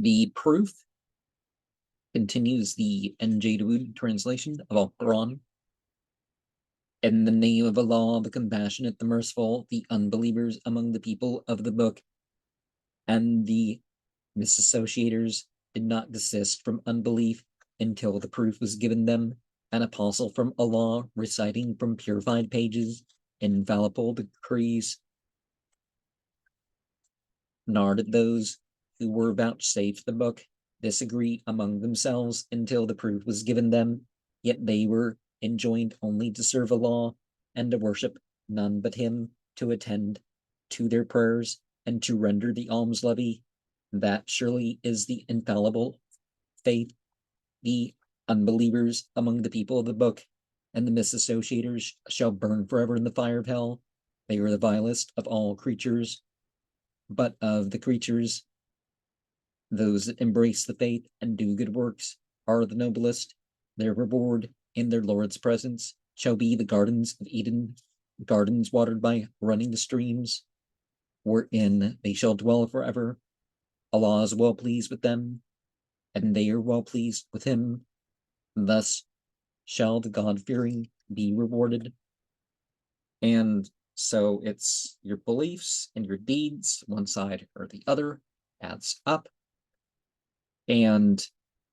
The proof continues the Dawood translation of Al-Quran. In the name of Allah, the compassionate, the merciful, the unbelievers among the people of the book and the misassociators did not desist from unbelief until the proof was given them, an apostle from Allah reciting from purified pages infallible decrees. Nor did those who were vouchsafed the book disagree among themselves until the proof was given them, yet they were enjoined only to serve Allah and to worship none but Him, to attend to their prayers and to render the alms levy. That surely is the infallible faith. The unbelievers among the people of the book and the misassociators shall burn forever in the fire of hell. They are the vilest of all creatures, but of the creatures, those that embrace the faith and do good works are the noblest. Their reward in their Lord's presence shall be the gardens of Eden, gardens watered by running streams, wherein they shall dwell forever. Allah is well pleased with them, and they are well pleased with Him. Thus shall the God-fearing be rewarded. And so it's your beliefs and your deeds, one side or the other, adds up. And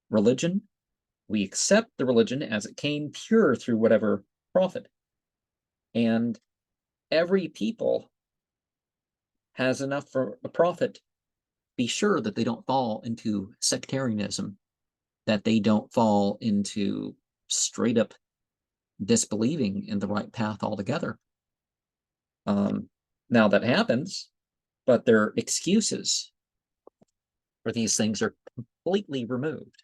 religion, we accept the religion as it came pure through whatever prophet. And every people has enough for a prophet. Be sure that they don't fall into sectarianism, that they don't fall into straight up disbelieving in the right path altogether. Now that happens, but their excuses for these things are completely removed.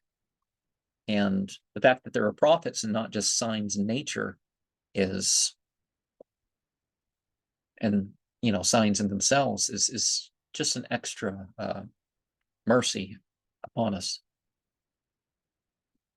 And the fact that there are prophets and not just signs in nature is, and signs in themselves is just an extra mercy upon us.